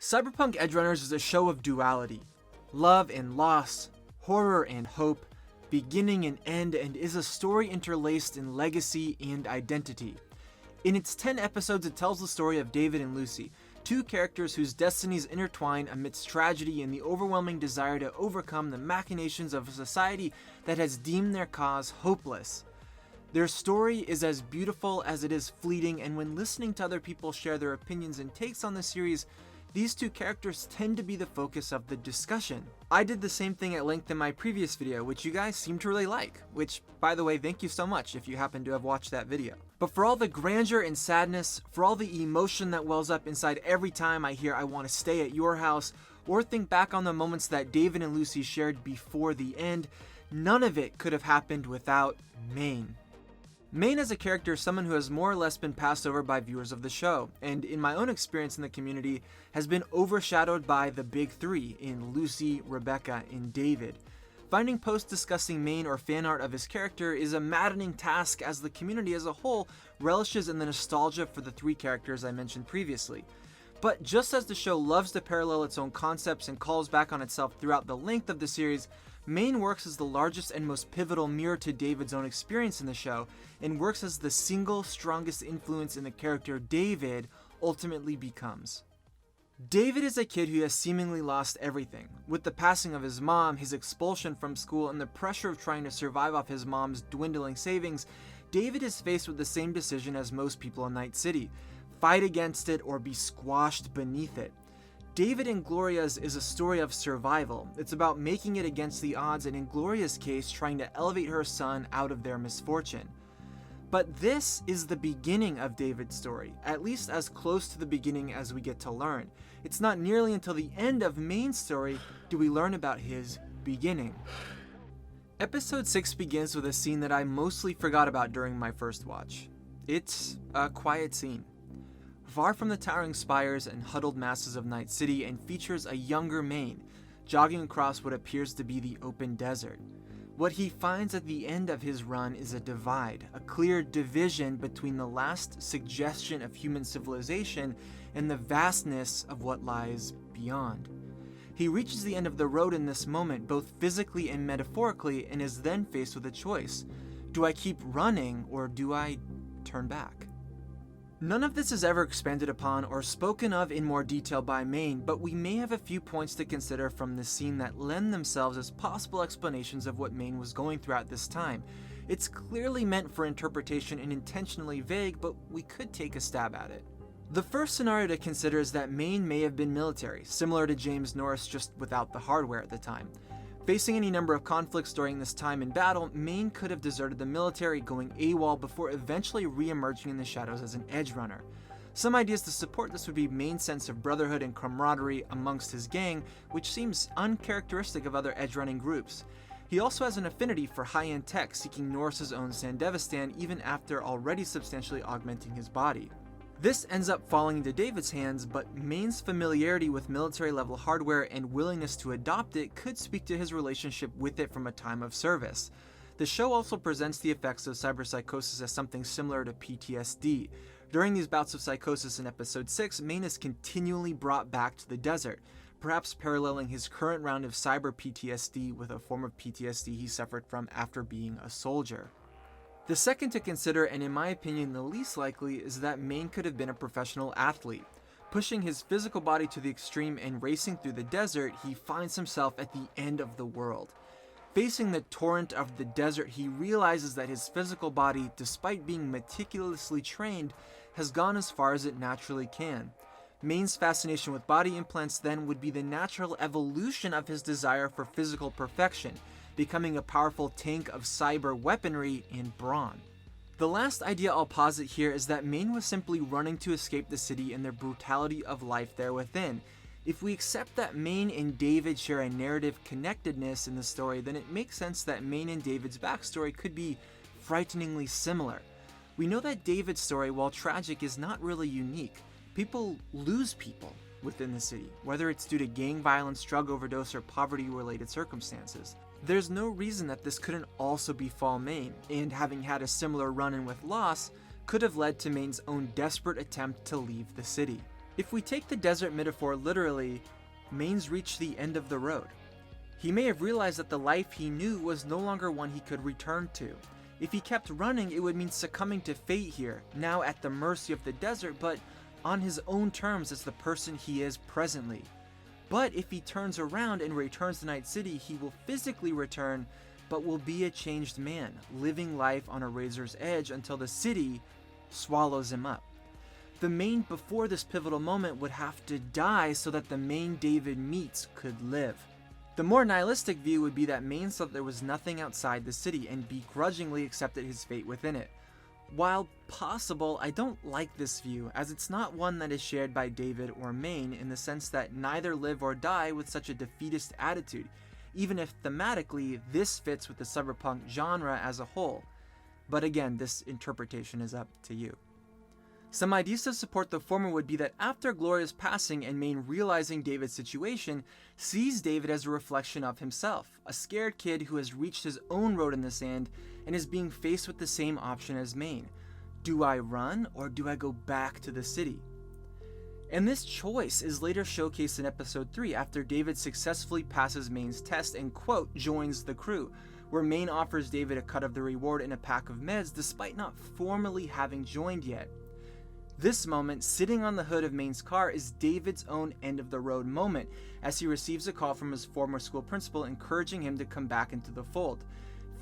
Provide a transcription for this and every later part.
Cyberpunk Edgerunners is a show of duality, love and loss, horror and hope, beginning and end, and is a story interlaced in legacy and identity. In its 10 episodes, it tells the story of David and Lucy, two characters whose destinies intertwine amidst tragedy and the overwhelming desire to overcome the machinations of a society that has deemed their cause hopeless. Their story is as beautiful as it is fleeting, and when listening to other people share their opinions and takes on the series, these two characters tend to be the focus of the discussion. I did the same thing at length in my previous video, which you guys seem to really like, which, by the way, thank you so much if you happen to have watched that video. But for all the grandeur and sadness, for all the emotion that wells up inside every time I hear I want to stay at your house, or think back on the moments that David and Lucy shared before the end, none of it could have happened without Maine. Maine as a character is someone who has more or less been passed over by viewers of the show, and in my own experience in the community, has been overshadowed by the big three in Lucy, Rebecca, and David. Finding posts discussing Maine or fan art of his character is a maddening task, as the community as a whole relishes in the nostalgia for the three characters I mentioned previously. But just as the show loves to parallel its own concepts and calls back on itself throughout the length of the series, Maine works as the largest and most pivotal mirror to David's own experience in the show, and works as the single strongest influence in the character David ultimately becomes. David is a kid who has seemingly lost everything. With the passing of his mom, his expulsion from school, and the pressure of trying to survive off his mom's dwindling savings, David is faced with the same decision as most people in Night City: fight against it or be squashed beneath it. David and Gloria's is a story of survival. It's about making it against the odds, and in Gloria's case, trying to elevate her son out of their misfortune. But this is the beginning of David's story, at least as close to the beginning as we get to learn. It's not nearly until the end of Maine's story do we learn about his beginning. Episode 6 begins with a scene that I mostly forgot about during my first watch. It's a quiet scene, far from the towering spires and huddled masses of Night City, and features a younger Maine, jogging across what appears to be the open desert. What he finds at the end of his run is a divide, a clear division between the last suggestion of human civilization and the vastness of what lies beyond. He reaches the end of the road in this moment, both physically and metaphorically, and is then faced with a choice. Do I keep running, or do I turn back? None of this is ever expanded upon or spoken of in more detail by Maine, but we may have a few points to consider from this scene that lend themselves as possible explanations of what Maine was going through at this time. It's clearly meant for interpretation and intentionally vague, but we could take a stab at it. The first scenario to consider is that Maine may have been military, similar to James Norris, just without the hardware at the time. Facing any number of conflicts during this time in battle, Maine could have deserted the military, going AWOL before eventually re-emerging in the shadows as an edge runner. Some ideas to support this would be Maine's sense of brotherhood and camaraderie amongst his gang, which seems uncharacteristic of other edge running groups. He also has an affinity for high-end tech, seeking Norris's own Sandevistan even after already substantially augmenting his body. This ends up falling into David's hands, but Maine's familiarity with military-level hardware and willingness to adopt it could speak to his relationship with it from a time of service. The show also presents the effects of cyberpsychosis as something similar to PTSD. During these bouts of psychosis in episode 6, Maine is continually brought back to the desert, perhaps paralleling his current round of cyber PTSD with a form of PTSD he suffered from after being a soldier. The second to consider, and in my opinion the least likely, is that Maine could have been a professional athlete. Pushing his physical body to the extreme and racing through the desert, he finds himself at the end of the world. Facing the torrent of the desert, he realizes that his physical body, despite being meticulously trained, has gone as far as it naturally can. Maine's fascination with body implants then would be the natural evolution of his desire for physical perfection, becoming a powerful tank of cyber weaponry and brawn. The last idea I'll posit here is that Maine was simply running to escape the city and the brutality of life there within. If we accept that Maine and David share a narrative connectedness in the story, then it makes sense that Maine and David's backstory could be frighteningly similar. We know that David's story, while tragic, is not really unique. People lose people within the city, whether it's due to gang violence, drug overdose, or poverty-related circumstances. There's no reason that this couldn't also befall Maine, and having had a similar run-in with loss, could have led to Maine's own desperate attempt to leave the city. If we take the desert metaphor literally, Maine's reached the end of the road. He may have realized that the life he knew was no longer one he could return to. If he kept running, it would mean succumbing to fate here, now at the mercy of the desert, but on his own terms as the person he is presently. But if he turns around and returns to Night City, he will physically return, but will be a changed man, living life on a razor's edge until the city swallows him up. The Maine before this pivotal moment would have to die so that the Maine David meets could live. The more nihilistic view would be that Maine saw that there was nothing outside the city and begrudgingly accepted his fate within it. While possible, I don't like this view, as it's not one that is shared by David or Maine in the sense that neither live or die with such a defeatist attitude, even if thematically this fits with the cyberpunk genre as a whole. But again, this interpretation is up to you. Some ideas to support the former would be that after Gloria's passing and Maine realizing David's situation, sees David as a reflection of himself, a scared kid who has reached his own road in the sand and is being faced with the same option as Maine. Do I run or do I go back to the city? And this choice is later showcased in episode 3 after David successfully passes Maine's test and quote, joins the crew, where Maine offers David a cut of the reward in a pack of meds despite not formally having joined yet. This moment, sitting on the hood of Maine's car, is David's own end-of-the-road moment, as he receives a call from his former school principal encouraging him to come back into the fold.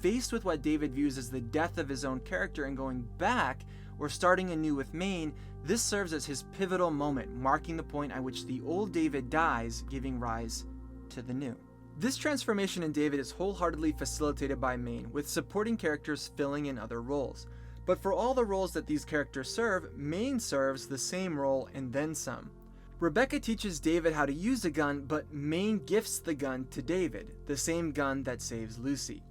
Faced with what David views as the death of his own character and going back, or starting anew with Maine, this serves as his pivotal moment, marking the point at which the old David dies, giving rise to the new. This transformation in David is wholeheartedly facilitated by Maine, with supporting characters filling in other roles. But for all the roles that these characters serve, Maine serves the same role and then some. Rebecca teaches David how to use a gun, but Maine gifts the gun to David, the same gun that saves Lucy.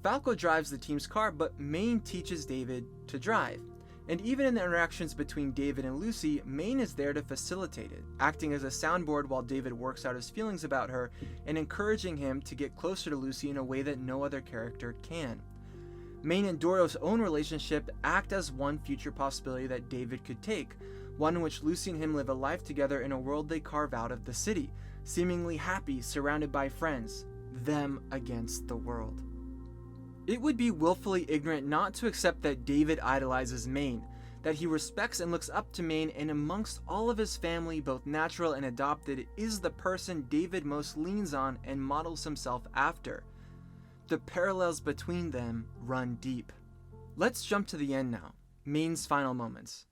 Falco drives the team's car, but Maine teaches David to drive. And even in the interactions between David and Lucy, Maine is there to facilitate it, acting as a soundboard while David works out his feelings about her and encouraging him to get closer to Lucy in a way that no other character can. Maine and Dorio's own relationship act as one future possibility that David could take, one in which Lucy and him live a life together in a world they carve out of the city, seemingly happy, surrounded by friends, them against the world. It would be willfully ignorant not to accept that David idolizes Maine, that he respects and looks up to Maine, and amongst all of his family, both natural and adopted, is the person David most leans on and models himself after. The parallels between them run deep. Let's jump to the end now, Maine's final moments.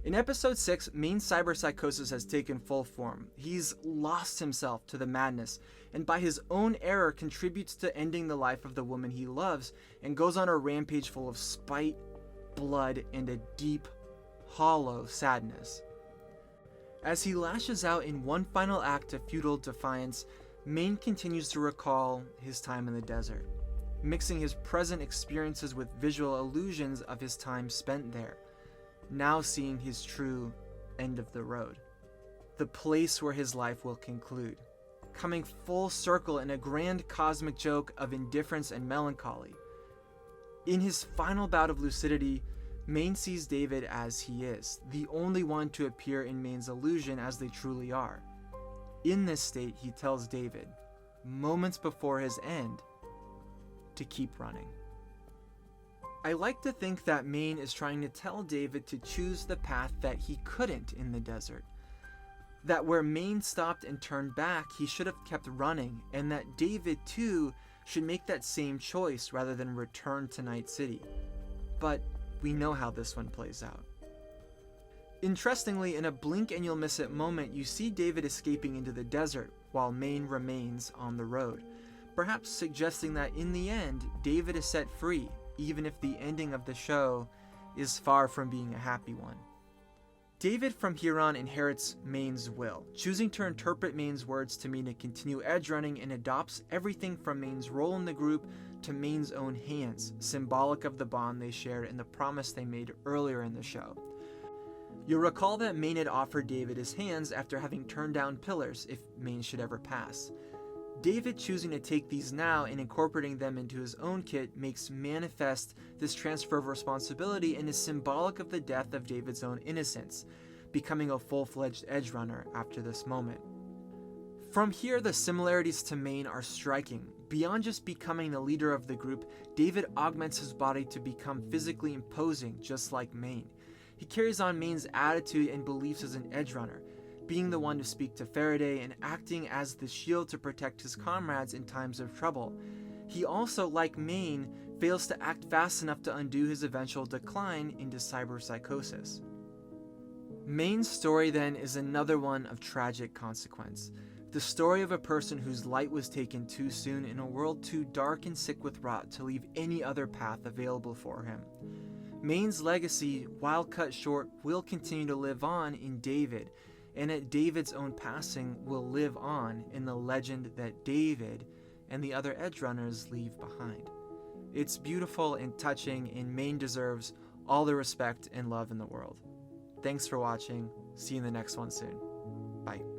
In episode 6, Maine's cyberpsychosis has taken full form. He's lost himself to the madness, and by his own error contributes to ending the life of the woman he loves, and goes on a rampage full of spite, blood, and a deep, hollow sadness. As he lashes out in one final act of futile defiance, Maine continues to recall his time in the desert, mixing his present experiences with visual illusions of his time spent there, now seeing his true end of the road, the place where his life will conclude, coming full circle in a grand cosmic joke of indifference and melancholy. In his final bout of lucidity, Maine sees David as he is, the only one to appear in Maine's illusion as they truly are. In this state, he tells David, moments before his end, to keep running. I like to think that Maine is trying to tell David to choose the path that he couldn't in the desert. That where Maine stopped and turned back, he should have kept running, and that David, too, should make that same choice rather than return to Night City. But we know how this one plays out. Interestingly, in a blink and you'll miss it moment, you see David escaping into the desert while Maine remains on the road, perhaps suggesting that in the end, David is set free, even if the ending of the show is far from being a happy one. David from here on inherits Maine's will, choosing to interpret Maine's words to mean to continue edge running, and adopts everything from Maine's role in the group to Maine's own hands, symbolic of the bond they shared and the promise they made earlier in the show. You'll recall that Maine had offered David his hands after having turned down pillars if Maine should ever pass. David choosing to take these now and incorporating them into his own kit makes manifest this transfer of responsibility and is symbolic of the death of David's own innocence. becoming a full-fledged edgerunner after this moment. From here, the similarities to Maine are striking. Beyond just becoming the leader of the group, David augments his body to become physically imposing, just like Maine. He carries on Maine's attitude and beliefs as an edgerunner, being the one to speak to Faraday and acting as the shield to protect his comrades in times of trouble. He also, like Maine, fails to act fast enough to undo his eventual decline into cyberpsychosis. Maine's story then is another one of tragic consequence. The story of a person whose light was taken too soon in a world too dark and sick with rot to leave any other path available for him. Maine's legacy, while cut short, will continue to live on in David, and at David's own passing will live on in the legend that David and the other edgerunners leave behind. It's beautiful and touching, and Maine deserves all the respect and love in the world. Thanks for watching. See you in the next one soon. Bye.